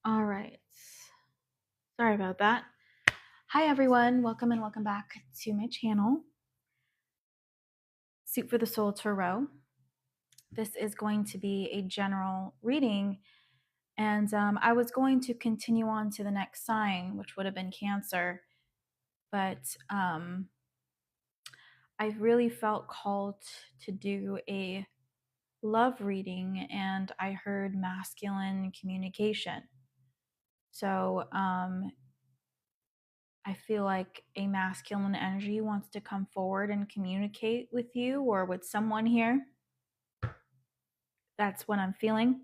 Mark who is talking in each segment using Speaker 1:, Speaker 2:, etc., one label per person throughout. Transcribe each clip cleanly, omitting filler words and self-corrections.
Speaker 1: All right. Sorry about that. Hi, everyone. Welcome and welcome back to my channel, Soup for the Soul Tarot. This is going to be a general reading, and I was going to continue on to the next sign, which would have been Cancer, but I really felt called to do a love reading, and I heard masculine communication. So I feel like a masculine energy wants to come forward and communicate with you or with someone here. That's what I'm feeling.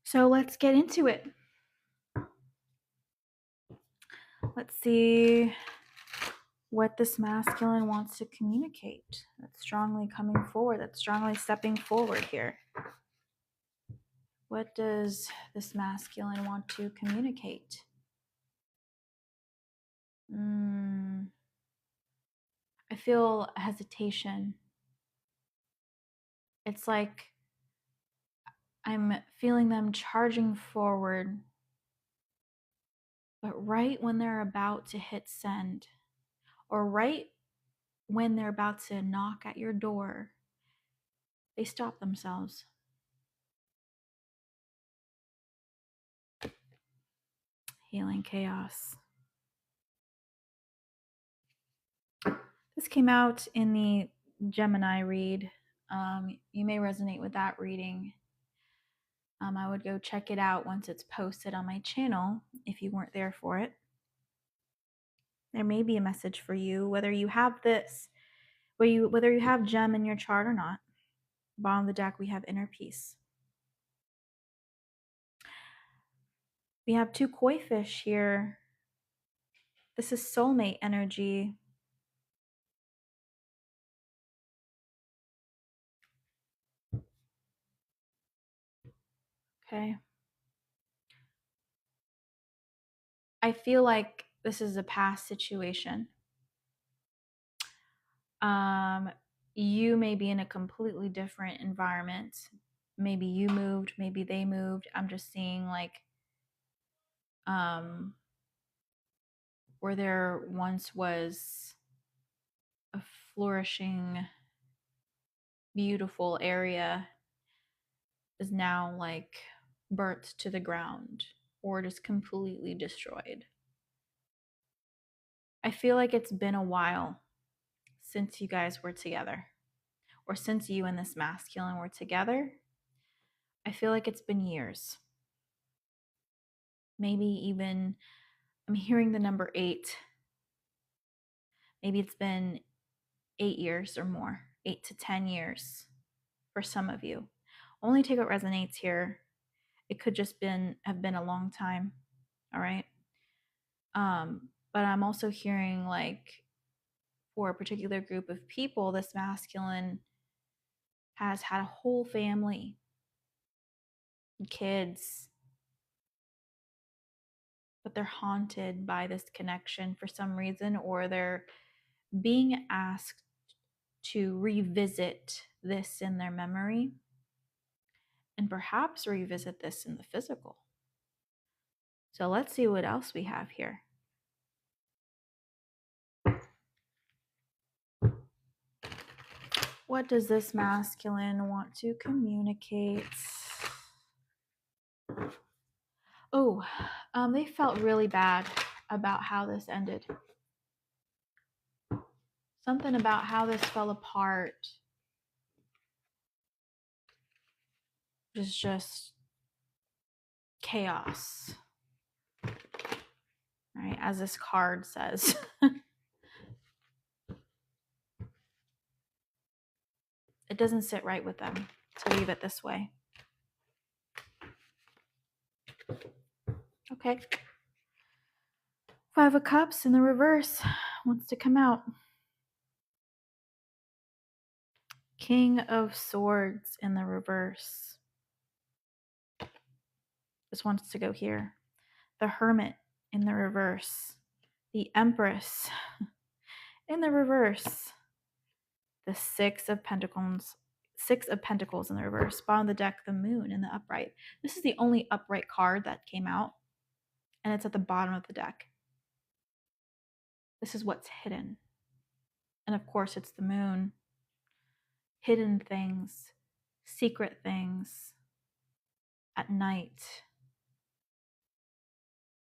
Speaker 1: So let's get into it. Let's see what this masculine wants to communicate. That's strongly coming forward. That's strongly stepping forward here. What does this masculine want to communicate? I feel hesitation. It's like I'm feeling them charging forward, but right when they're about to hit send, or right when they're about to knock at your door, they stop themselves. Healing chaos. This came out in the Gemini read. You may resonate with that reading. I would go check it out once it's posted on my channel if you weren't there for it. There may be a message for you, whether you have this, whether you have Gem in your chart or not. Bottom of the deck, we have inner peace. We have two koi fish here. This is soulmate energy. Okay. I feel like this is a past situation. You may be in a completely different environment. Maybe you moved, maybe they moved. I'm just seeing like where there once was a flourishing, beautiful area is now like burnt to the ground or just completely destroyed. I feel like it's been a while since you guys were together, or since you and this masculine were together. I feel like it's been years. Maybe even, I'm hearing the number 8. Maybe it's been 8 years or more, 8 to 10 years for some of you. Only take what resonates here. It could just have been a long time. All right. But I'm also hearing like for a particular group of people, this masculine has had a whole family, kids, but they're haunted by this connection for some reason, or they're being asked to revisit this in their memory and perhaps revisit this in the physical. So let's see what else we have here. What does this masculine want to communicate? Oh, they felt really bad about how this ended. Something about how this fell apart was just chaos. Right, as this card says. It doesn't sit right with them to leave it this way. Okay. 5 of Cups in the reverse wants to come out. King of Swords in the reverse. This wants to go here. The Hermit in the reverse. The Empress in the reverse. The 6 of Pentacles Six of Pentacles in the reverse. Bottom of the deck, the Moon in the upright. This is the only upright card that came out, and it's at the bottom of the deck. This is what's hidden. And of course, it's the Moon. Hidden things, secret things at night.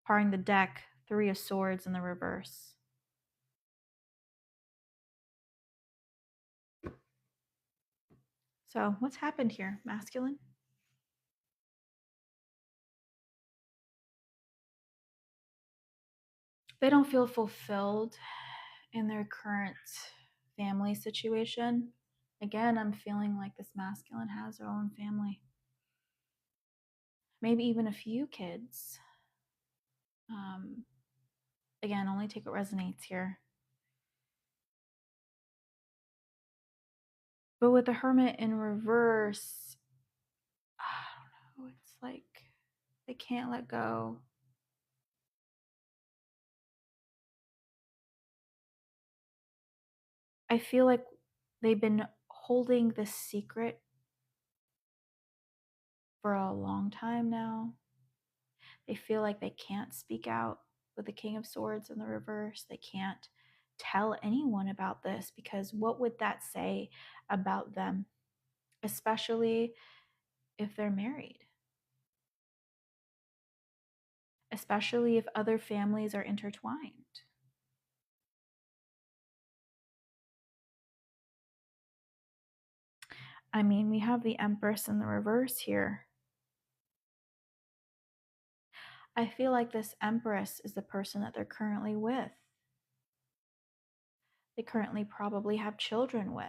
Speaker 1: Parting the deck, Three of Swords in the reverse. So what's happened here, masculine? They don't feel fulfilled in their current family situation. Again, I'm feeling like this masculine has their own family. Maybe even a few kids. Again, only take what resonates here. But with the Hermit in reverse, I don't know, it's like they can't let go. I feel like they've been holding this secret for a long time now. They feel like they can't speak out with the King of Swords in the reverse. They can't tell anyone about this because what would that say about them, especially if they're married? Especially if other families are intertwined. I mean, we have the Empress in the reverse here. I feel like this Empress is the person that they're currently with. They currently probably have children with.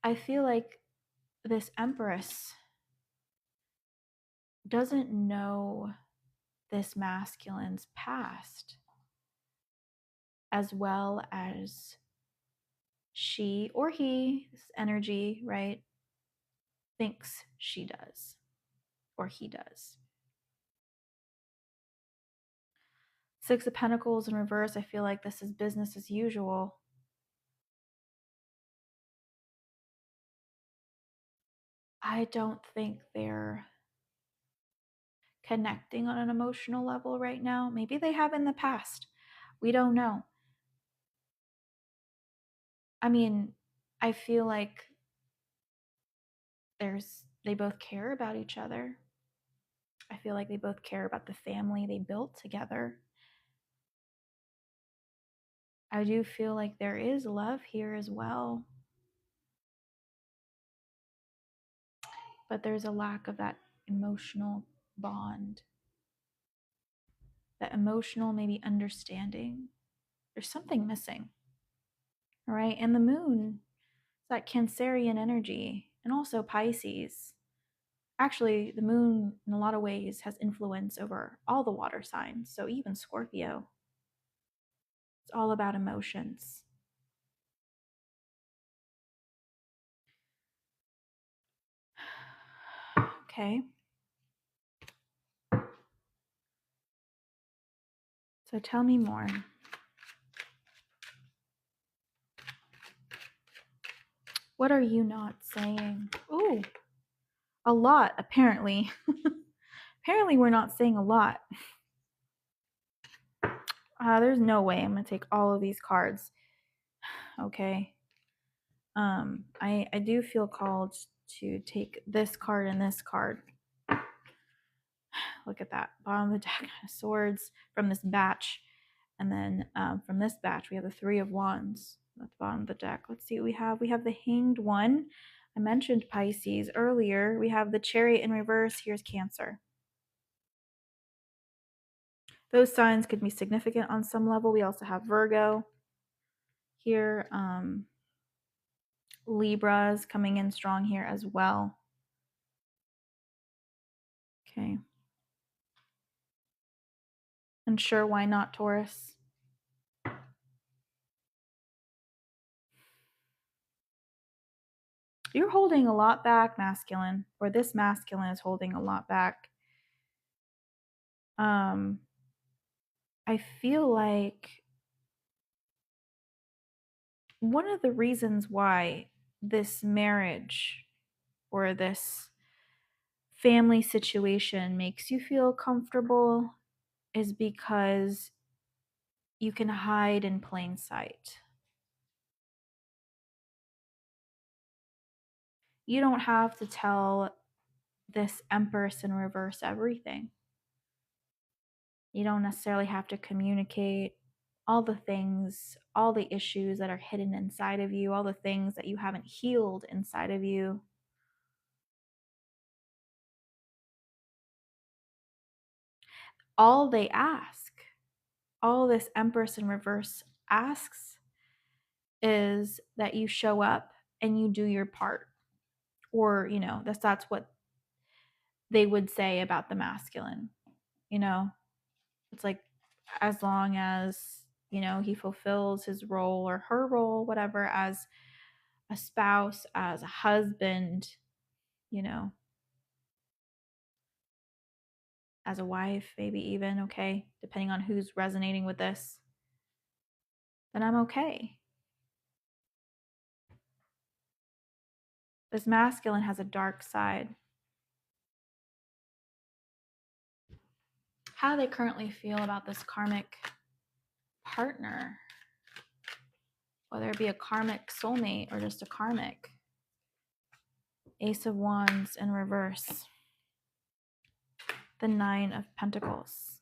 Speaker 1: I feel like this Empress doesn't know this masculine's past as well as she or he, this energy, right, thinks she does or he does. Six of Pentacles in reverse, I feel like this is business as usual. I don't think they're connecting on an emotional level right now. Maybe they have in the past. We don't know. I mean, I feel like they both care about each other. I feel like they both care about the family they built together. I do feel like there is love here as well. But there's a lack of that emotional bond. That emotional, maybe understanding. There's something missing. All right. And the moon, it's that Cancerian energy, and also Pisces. Actually, the moon, in a lot of ways, has influence over all the water signs. So even Scorpio. It's all about emotions. Okay. So tell me more. What are you not saying? Ooh, a lot, apparently. Apparently, we're not saying a lot. There's no way I'm going to take all of these cards. Okay. I do feel called to take this card and this card. Look at that. Bottom of the deck, swords from this batch. And then from this batch, we have the Three of Wands at the bottom of the deck. Let's see what we have. We have the Hanged One. I mentioned Pisces earlier. We have the Chariot in reverse. Here's Cancer. Those signs could be significant on some level. We also have Virgo here. Libras coming in strong here as well. Okay. And sure, why not Taurus? You're holding a lot back, masculine, or this masculine is holding a lot back. I feel like one of the reasons why this marriage or this family situation makes you feel comfortable is because you can hide in plain sight. You don't have to tell this Empress in reverse everything. You don't necessarily have to communicate all the things, all the issues that are hidden inside of you, all the things that you haven't healed inside of you. All they ask, all this Empress in reverse asks, is that you show up and you do your part. Or, that's what they would say about the masculine. It's like, as long as, he fulfills his role or her role, whatever, as a spouse, as a husband, you know, as a wife, maybe even, okay, depending on who's resonating with this, then I'm okay. This masculine has a dark side. How do they currently feel about this karmic partner? Whether it be a karmic soulmate or just a karmic. Ace of Wands in reverse. The Nine of Pentacles.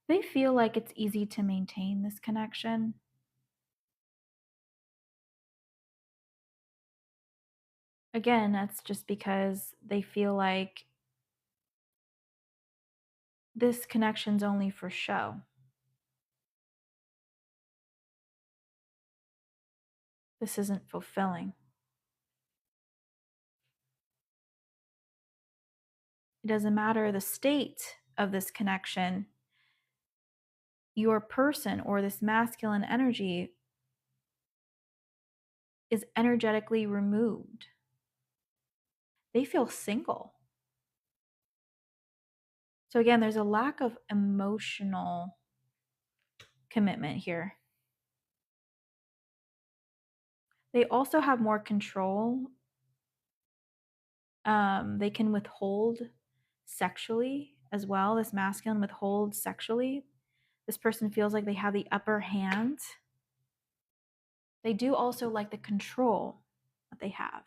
Speaker 1: They feel like it's easy to maintain this connection. Again, that's just because they feel like this connection's only for show. This isn't fulfilling. It doesn't matter the state of this connection. Your person or this masculine energy is energetically removed. They feel single. So again, there's a lack of emotional commitment here. They also have more control. They can withhold sexually as well. This masculine withholds sexually. This person feels like they have the upper hand. They do also like the control that they have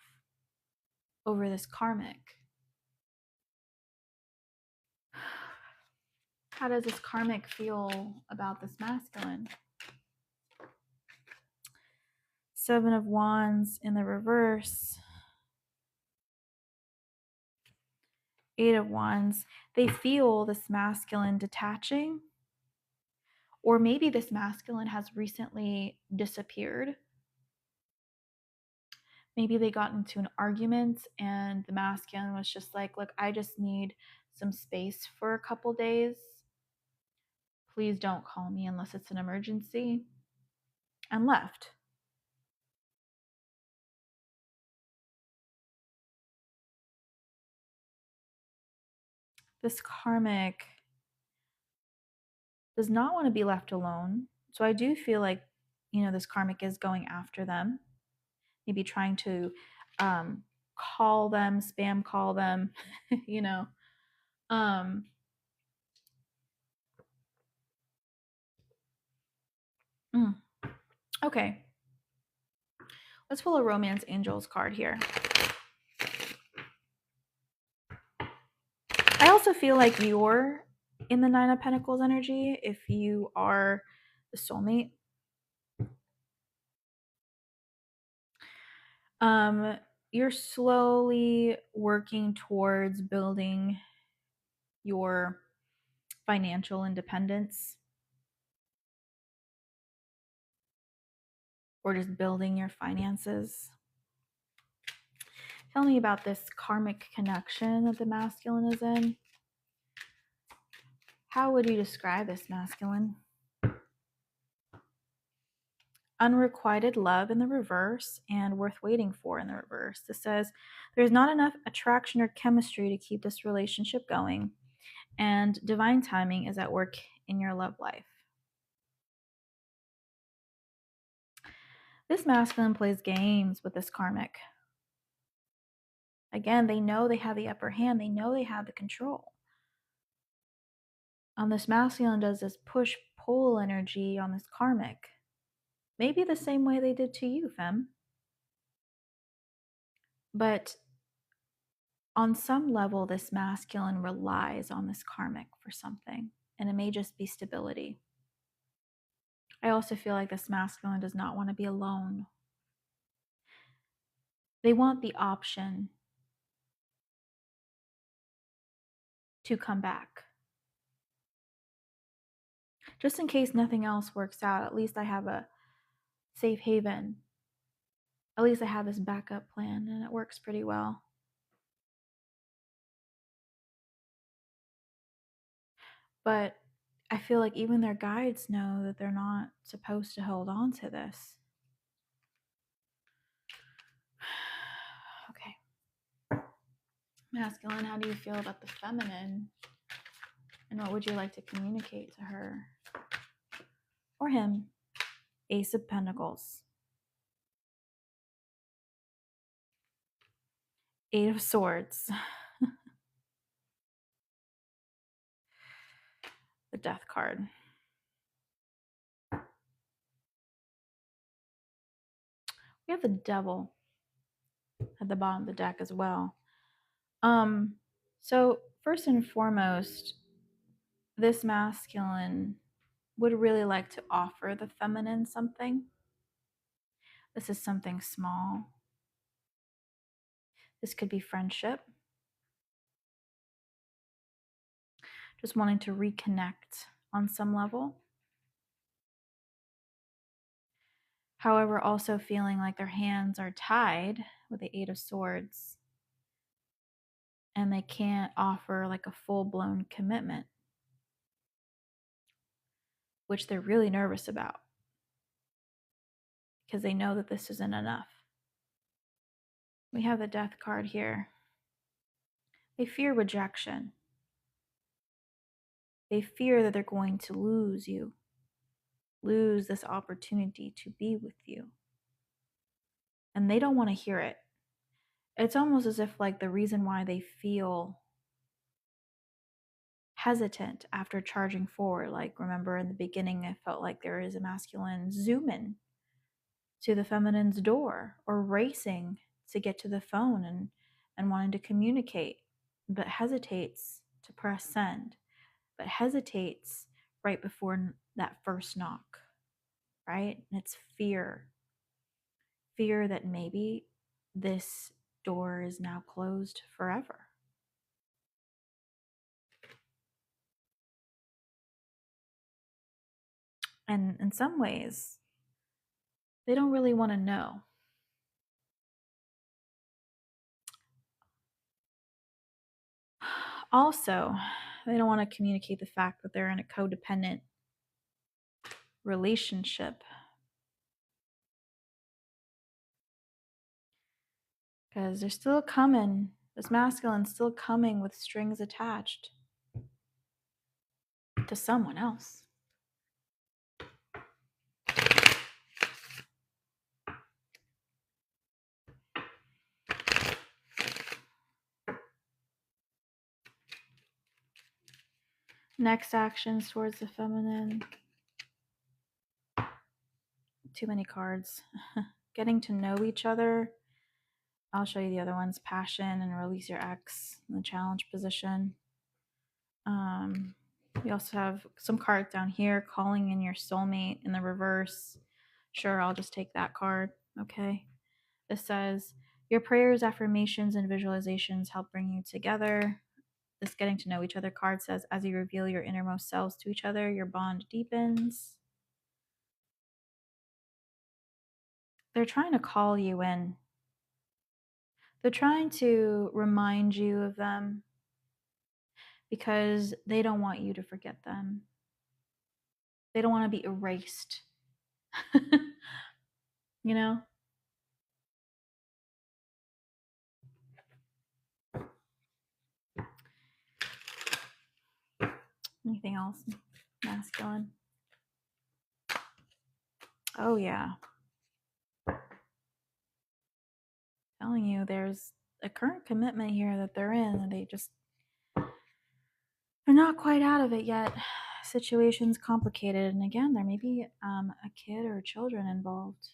Speaker 1: over this karmic. How does this karmic feel about this masculine? Seven of Wands in the reverse. Eight of Wands. They feel this masculine detaching, or maybe this masculine has recently disappeared. Maybe they got into an argument and the masculine was just like, look, I just need some space for a couple days. Please don't call me unless it's an emergency. And left. This karmic does not want to be left alone. So I do feel like, this karmic is going after them. Maybe trying to call them, spam call them, Um, okay. Let's pull a Romance Angels card here. I also feel like you're in the Nine of Pentacles energy if you are the soulmate. You're slowly working towards building your financial independence, or just building your finances. Tell me about this karmic connection that the masculine is in. How would you describe this masculine? unrequited love in the reverse and worth waiting for in the reverse. This says there's not enough attraction or chemistry to keep this relationship going, and divine timing is at work in your love life. This masculine plays games with this karmic. Again, they know they have the upper hand. They know they have the control. This masculine does this push-pull energy on this karmic. Maybe the same way they did to you, femme. But on some level, this masculine relies on this karmic for something, and it may just be stability. I also feel like this masculine does not want to be alone. They want the option to come back. Just in case nothing else works out, at least I have a safe haven. At least I have this backup plan, and it works pretty well. But I feel like even their guides know that they're not supposed to hold on to this. Okay. Masculine, how do you feel about the feminine? And what would you like to communicate to her? Or him? Ace of Pentacles. Eight of Swords. The Death card. We have the Devil at the bottom of the deck as well. So first and foremost, this masculine would really like to offer the feminine something. This is something small. This could be friendship. Just wanting to reconnect on some level. However, also feeling like their hands are tied with the Eight of Swords, and they can't offer like a full-blown commitment, which they're really nervous about because they know that this isn't enough. We have the Death card here. They fear rejection. They fear that they're going to lose you, lose this opportunity to be with you. And they don't want to hear it. It's almost as if like the reason why they feel hesitant after charging forward, like remember in the beginning, it felt like there is a masculine zoom in to the feminine's door or racing to get to the phone and wanting to communicate, but hesitates to press send, but hesitates right before that first knock, right? And it's fear that maybe this door is now closed forever. And in some ways, they don't really want to know. Also, they don't want to communicate the fact that they're in a codependent relationship, because they're still coming. This masculine's still coming with strings attached to someone else. Next actions towards the feminine. Too many cards. Getting to know each other. I'll show you the other ones. Passion and release your ex in the challenge position. We also have some cards down here. Calling in your soulmate in the reverse. Sure, I'll just take that card. Okay. This says, your prayers, affirmations, and visualizations help bring you together. This getting to know each other card says, as you reveal your innermost selves to each other, your bond deepens. They're trying to call you in. They're trying to remind you of them because they don't want you to forget them. They don't want to be erased you know? Anything else? Masculine. Oh, yeah. Telling you, there's a current commitment here that they're in, and they're not quite out of it yet. Situation's complicated, and again, there may be a kid or children involved.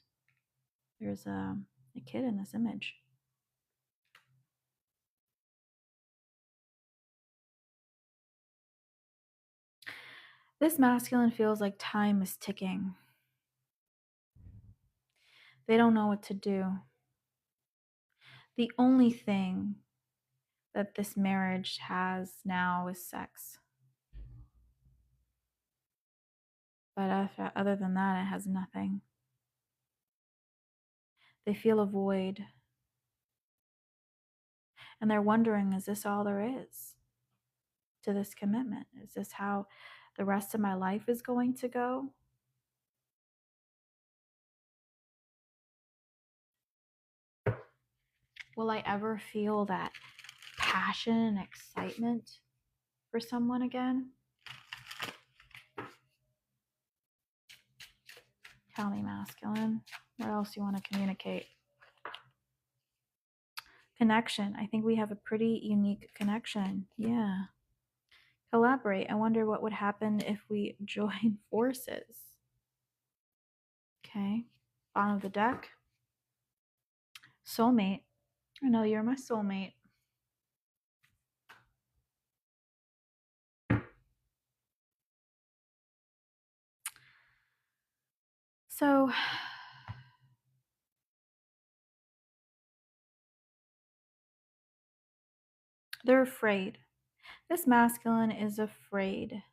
Speaker 1: There's a kid in this image. This masculine feels like time is ticking. They don't know what to do. The only thing that this marriage has now is sex. But other than that, it has nothing. They feel a void. And they're wondering, is this all there is to this commitment? Is this how the rest of my life is going to go? Will I ever feel that passion and excitement for someone again? Tell me, masculine. What else do you want to communicate? Connection. I think we have a pretty unique connection. Yeah. Collaborate. I wonder what would happen if we join forces. Okay. Bottom of the deck. Soulmate. I know you're my soulmate. So, they're afraid. This masculine is afraid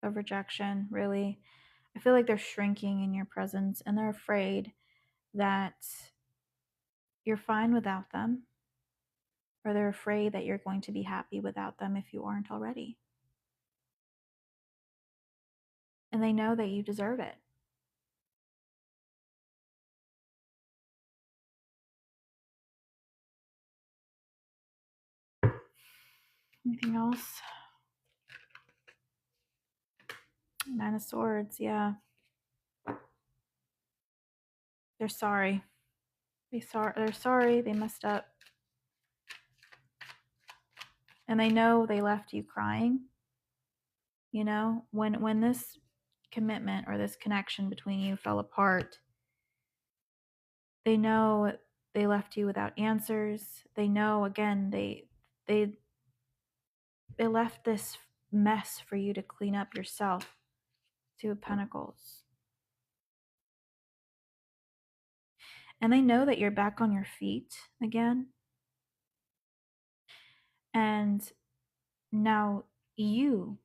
Speaker 1: of rejection, really. I feel like they're shrinking in your presence, and they're afraid that you're fine without them, or they're afraid that you're going to be happy without them if you aren't already. And they know that you deserve it. Anything else? Nine of Swords, yeah. They're sorry. They're sorry they messed up. And they know they left you crying. You know, when this commitment or this connection between you fell apart, they know they left you without answers. They know, again, they left this mess for you to clean up yourself. Two of Pentacles. And they know that you're back on your feet again. And now you,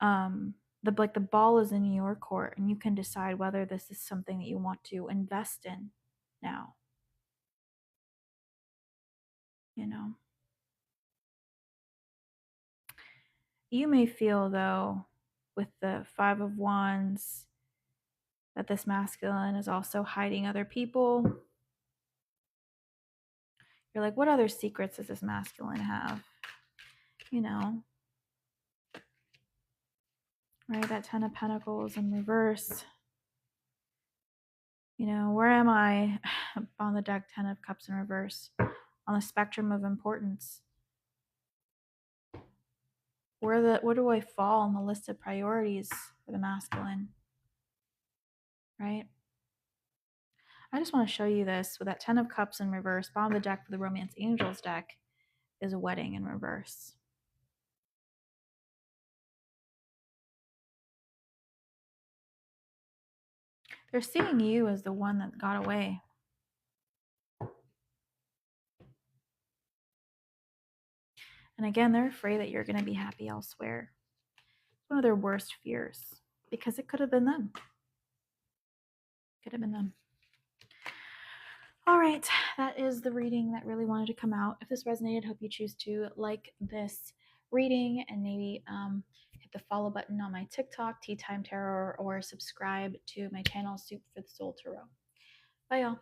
Speaker 1: the ball is in your court, and you can decide whether this is something that you want to invest in now. You know, you may feel, though, with the Five of Wands, that this masculine is also hiding other people. You're like, what other secrets does this masculine have? You know, right? That Ten of Pentacles in reverse. You know, where am I on the deck? Ten of Cups in reverse. On the spectrum of importance. Where do I fall on the list of priorities for the masculine? Right? I just want to show you this with that Ten of Cups in reverse. Bottom of the deck for the Romance Angels deck is a wedding in reverse. They're seeing you as the one that got away. And again, they're afraid that you're going to be happy elsewhere. It's one of their worst fears, because it could have been them. Could have been them. All right, that is the reading that really wanted to come out. If this resonated, hope you choose to like this reading and maybe hit the follow button on my TikTok, Tea Time Tarot, or subscribe to my channel, Soup for the Soul Tarot. Bye, y'all.